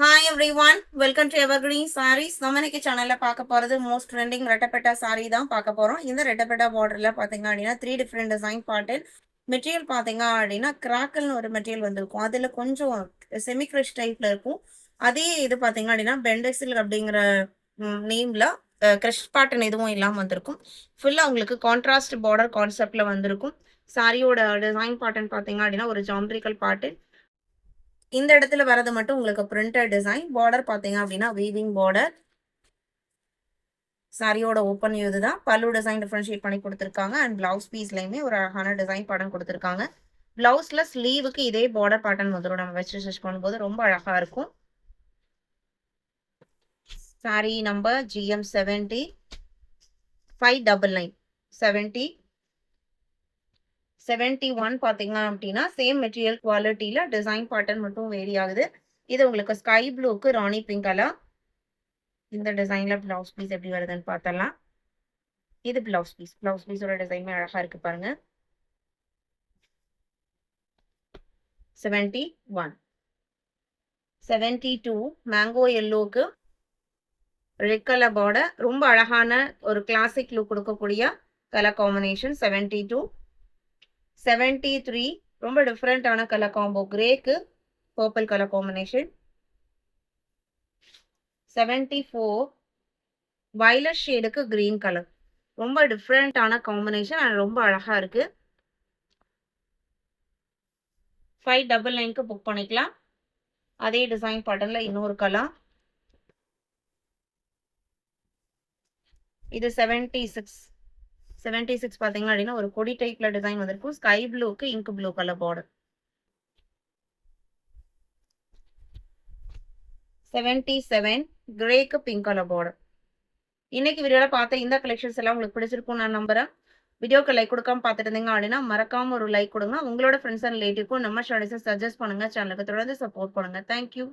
Hi everyone, welcome to Evergreen Sarees. நம்ம இன்னைக்கு சேனல்ல பார்க்க போறது மோஸ்ட் ட்ரெண்டிங் ரெட்டப்பெட்டா சாரி தான் பார்க்க போறோம். இந்த ரெட்டப்பெட்டா பார்டர்ல பாத்தீங்க அப்படின்னா 3 டிஃப்ரெண்ட் டிசைன் பாட்டர்ன். மெட்டீரியல் பாத்தீங்க அப்படின்னா கிராக்கல்னு ஒரு மெட்டீரியல் வந்திருக்கும். அதுல கொஞ்சம் செமி கிரஷ் டைப்ல இருக்கும். அதே இது பாத்தீங்க அப்படின்னா பெண்டெக்ஸில் அப்படிங்கிற நேம்ல கிரஷ் பாட்டன் எதுவும் இல்லாம வந்திருக்கும். ஃபுல்லா உங்களுக்கு கான்ட்ராஸ்ட் பார்டர் கான்செப்ட்ல வந்திருக்கும். சாரியோட டிசைன் பாட்டன் பாத்தீங்க அப்படின்னா ஒரு ஜாமெட்ரிக்கல் பாட்டன். இந்த இடத்துல வரது மட்டும் உங்களுக்கு பிரிண்டட் டிசைன். பார்டர் பாத்தீங்க அப்படின்னா வீவிங் பார்டர். சாரியோட ஓப்பன் இதுதான். பல்லு டிசைன் டிஃபரன்ஷியேட் பண்ணி கொடுத்துருக்காங்க. அண்ட் பிளவுஸ் பீஸ்லயுமே ஒரு அழகான டிசைன் பாட்டன் கொடுத்துருக்காங்க. பிளவுஸ்ல ஸ்லீவுக்கு இதே பார்டர் பேட்டர்ன் வந்துடும். நம்ம வச்சு ஸ்டிச் பண்ணும்போது ரொம்ப அழகா இருக்கும். சாரி நம்பர் GM 70 599 70 71 பாத்தீங்க அப்படின்னா சேம் மெட்டீரியல் குவாலிட்டியில டிசைன் பேட்டர்ன் மட்டும் வேரி ஆகுது. இது உங்களுக்கு ஸ்கை ப்ளூக்கு ராணி பிங்க் கலர். இந்த டிசைன்ல பிளவுஸ் பீஸ் எப்படி வருதுன்னு பார்த்தலாம். இது பிளவுஸ் பீஸ். பிளவுஸ் பீஸோட டிசைனுமே அழகா இருக்கு பாருங்க. 71 72 மேங்கோ எல்லோக்கு ரெட் கலர் பார்டர். ரொம்ப அழகான ஒரு கிளாசிக் லுக் கொடுக்கக்கூடிய கலர் காம்பினேஷன். 72 73 ரொம்ப டிஃப்ரெண்டான கலர் காம்போ. கிரேக்கு பர்பிள் கலர் காம்பினேஷன். 74 வயலட் ஷேடுக்கு கிரீன் கலர். ரொம்ப டிஃப்ரெண்டான காம்பினேஷன் அண்ட் ரொம்ப அழகா இருக்கு. 599க்கு புக் பண்ணிக்கலாம். அதே டிசைன் பேட்டர்ன்ல இன்னொரு கலர். இது 76 பாத்தீங்க அப்படின்னா ஒரு கொடி டைப்ல டிசைன் வந்திருக்கும். ஸ்கை ப்ளூக்கு இங்க் ப்ளூ கலர் பார்டர். 77 கிரேக்கு பிங்க் கலர் பார்டர். இன்னைக்கு வீடியோல பார்த்த இந்த கலெக்ஷன்ஸ் எல்லாம் உங்களுக்கு பிடிச்சிருக்கும் நான் நம்புறேன். வீடியோக்கு லைக் கொடுக்காம பார்த்துட்டு இருந்தீங்க அப்படின்னா மறக்காம ஒரு லைக் கொடுங்க. உங்களோட ஃப்ரெண்ட்ஸ் அண்ட் ரிலேட்டிவ்க்கும் நம்ம ஸ்டடீஸை சஜஸ்ட் பண்ணுங்க. சேனலுக்கு தொடர்ந்து சப்போர்ட் பண்ணுங்க. தேங்க்யூ.